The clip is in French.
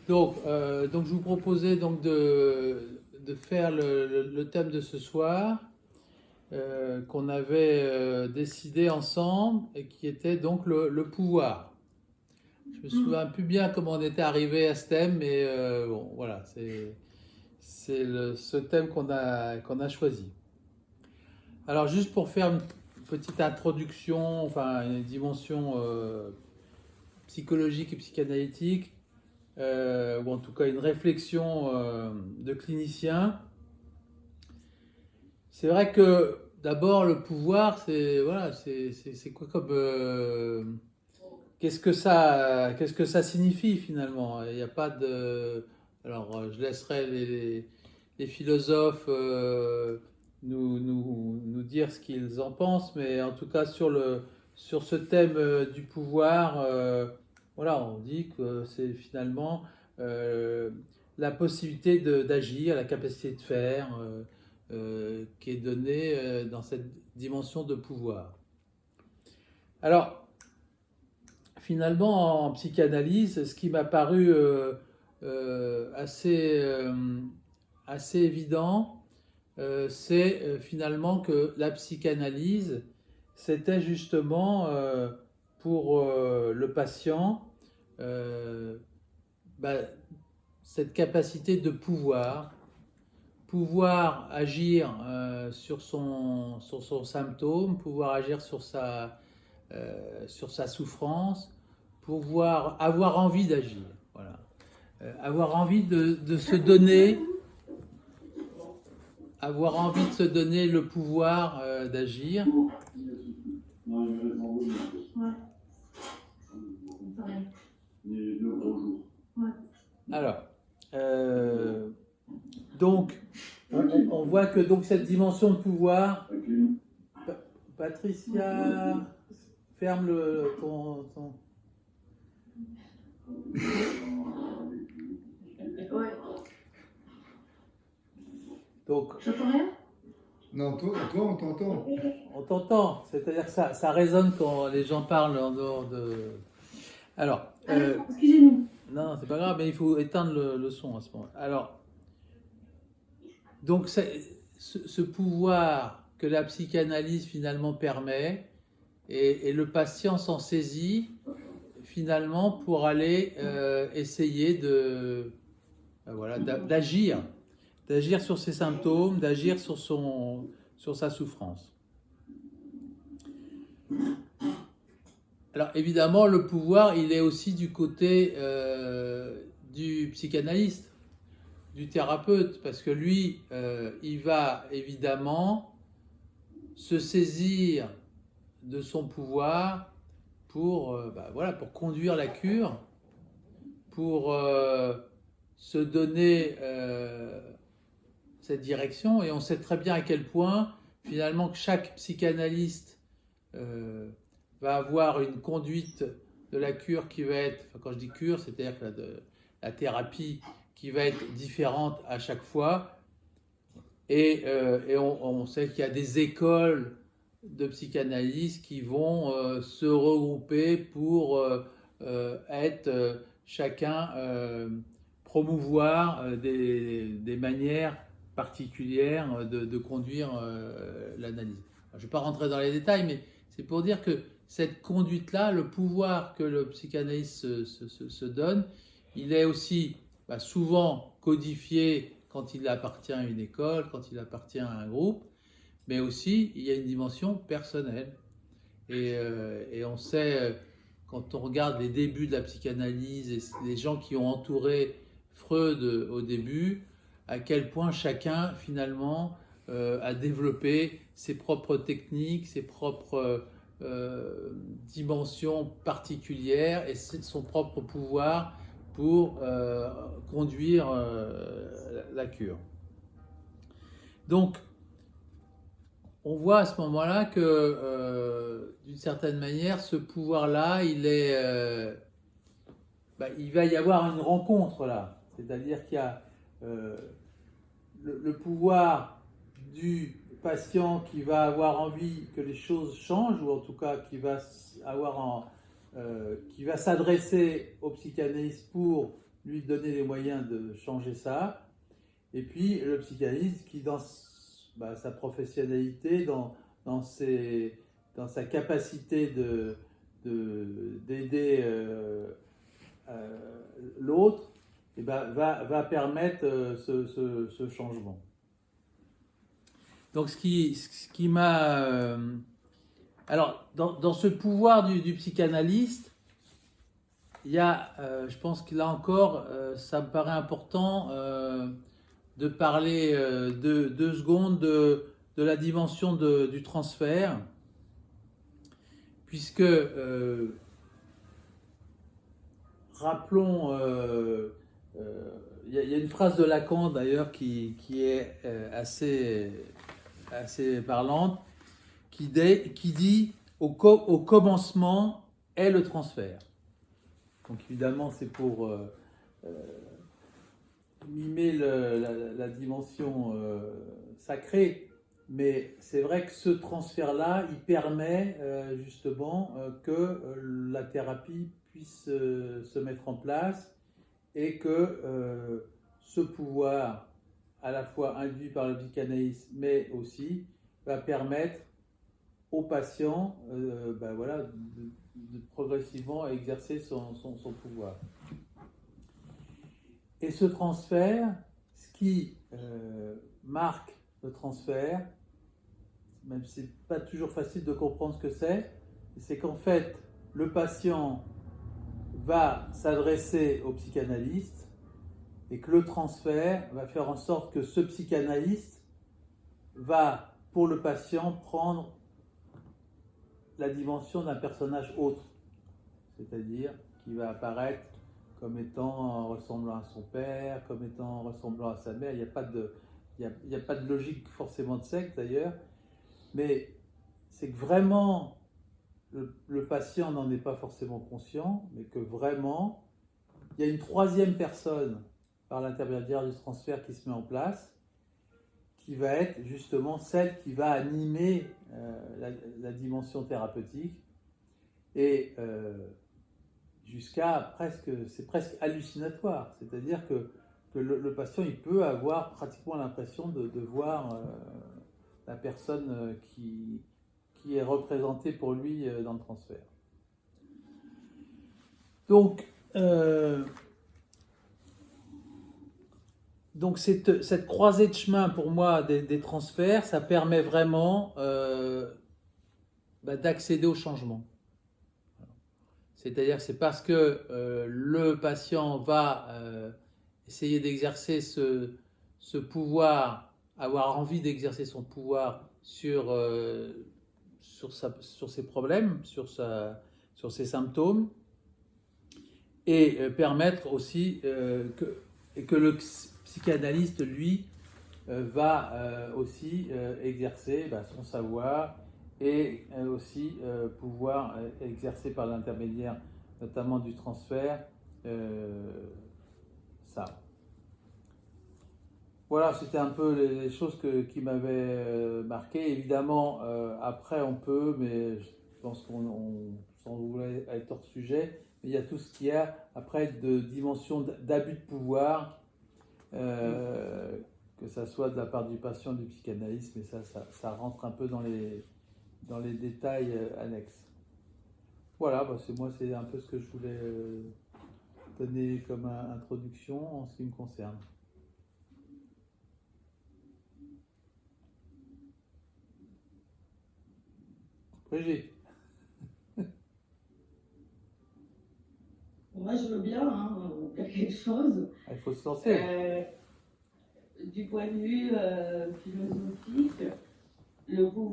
Donc je vous proposais donc de faire le thème de ce soir qu'on avait décidé ensemble et qui était donc le pouvoir. Je me souviens plus bien comment on était arrivé à ce thème, mais bon, voilà, c'est ce thème qu'on a choisi. Alors juste pour faire une petite introduction, enfin une dimension psychologique et psychanalytique, ou en tout cas une réflexion de clinicien. C'est vrai que d'abord le pouvoir, c'est voilà, c'est quoi comme qu'est-ce que ça signifie finalement? Il n'y a pas de alors je laisserai les philosophes nous dire ce qu'ils en pensent, mais en tout cas sur ce thème du pouvoir, voilà, on dit que c'est finalement euh, la possibilité d'agir, la capacité de faire, qui est donnée dans cette dimension de pouvoir. Alors, finalement, en psychanalyse, ce qui m'a paru assez évident, c'est finalement que la psychanalyse, c'était justement pour le patient euh, bah, cette capacité de pouvoir agir sur son symptôme, pouvoir agir sur sa souffrance, pouvoir avoir envie d'agir. Voilà. Avoir envie de se donner, avoir envie de se donner le pouvoir d'agir. Alors, donc, on voit que donc cette dimension de pouvoir, Patricia, ferme ton... Ouais. Donc, J'entends rien? Non, toi, on t'entend. on t'entend, c'est-à-dire que ça résonne quand les gens parlent en dehors de... Alors, Excusez-nous. non, c'est pas grave, mais il faut éteindre le son à ce moment. Alors, donc ce pouvoir que la psychanalyse finalement permet, et le patient s'en saisit finalement pour aller essayer voilà, d'agir sur ses symptômes, d'agir sur sa souffrance. Alors évidemment, le pouvoir, il est aussi du côté du psychanalyste, du thérapeute, parce que lui, il va évidemment se saisir de son pouvoir pour, voilà, pour conduire la cure, pour se donner cette direction. Et on sait très bien à quel point, finalement, que chaque psychanalyste va avoir une conduite de la cure qui va être, enfin, quand je dis cure, c'est-à-dire que la thérapie qui va être différente à chaque fois. Et on sait qu'il y a des écoles de psychanalyse qui vont se regrouper pour être chacun promouvoir des manières particulières de conduire l'analyse. Je ne vais pas rentrer dans les détails, mais c'est pour dire que cette conduite-là, le pouvoir que le psychanalyste se donne, il est aussi souvent codifié quand il appartient à une école, quand il appartient à un groupe, mais aussi il y a une dimension personnelle. Et on sait, quand on regarde les débuts de la psychanalyse et les gens qui ont entouré Freud au début, à quel point chacun finalement a développé ses propres techniques, ses propres dimensions particulières et son propre pouvoir pour conduire la cure. Donc, on voit à ce moment-là que, d'une certaine manière, ce pouvoir-là, il va y avoir une rencontre là. C'est-à-dire qu'il y a le pouvoir du patient qui va avoir envie que les choses changent, ou en tout cas qui va s'adresser au psychanalyste pour lui donner les moyens de changer ça. Et puis le psychanalyste qui, dans sa professionnalité, dans sa capacité d'aider l'autre, eh ben, va permettre ce changement. Donc ce qui m'a... alors, dans ce pouvoir du psychanalyste, il y a, je pense que là encore, ça me paraît important de parler 2 secondes de la dimension du transfert, puisque, rappelons, il y a une phrase de Lacan d'ailleurs qui est assez parlante, qui dit au commencement est le transfert. Donc évidemment c'est pour mimer la dimension sacrée, mais c'est vrai que ce transfert-là, il permet justement que la thérapie puisse se mettre en place et que ce pouvoir, à la fois induit par le psychanalyse, mais aussi va permettre au patient voilà, de progressivement exercer son pouvoir. Et ce transfert, ce qui marque le transfert, même si ce n'est pas toujours facile de comprendre ce que c'est qu'en fait, le patient va s'adresser au psychanalyste et que le transfert va faire en sorte que ce psychanalyste va, pour le patient, prendre la dimension d'un personnage autre, c'est-à-dire qui va apparaître comme étant ressemblant à son père, comme étant ressemblant à sa mère. Il n'y a pas de logique forcément de secte d'ailleurs, mais c'est que vraiment le patient n'en est pas forcément conscient, mais que vraiment il y a une troisième personne par l'intermédiaire du transfert qui se met en place, qui va être justement celle qui va animer la dimension thérapeutique et jusqu'à c'est presque hallucinatoire, c'est-à-dire que le patient il peut avoir pratiquement l'impression de voir la personne qui est représentée pour lui dans le transfert. Donc cette croisée de chemin pour moi des transferts, ça permet vraiment d'accéder au changement. C'est-à-dire que c'est parce que le patient va essayer d'exercer ce pouvoir, avoir envie d'exercer son pouvoir sur ses problèmes, sur ses symptômes, et permettre aussi que le psychanalyste, lui, va aussi exercer son savoir et aussi pouvoir exercer par l'intermédiaire notamment du transfert ça. Voilà, c'était un peu les choses qui m'avaient marqué. Évidemment, après on peut, mais je pense qu'on sans vouloir être hors sujet, mais il y a tout ce qu'il y a après de dimension d'abus de pouvoir, que ça soit de la part du patient, du psychanalyste, mais ça rentre un peu dans les détails annexes. Voilà, c'est un peu ce que je voulais donner comme introduction en ce qui me concerne. Brigitte. Moi, je veux bien dire quelque chose. Il faut se lancer. Du point de vue philosophique, le pouvoir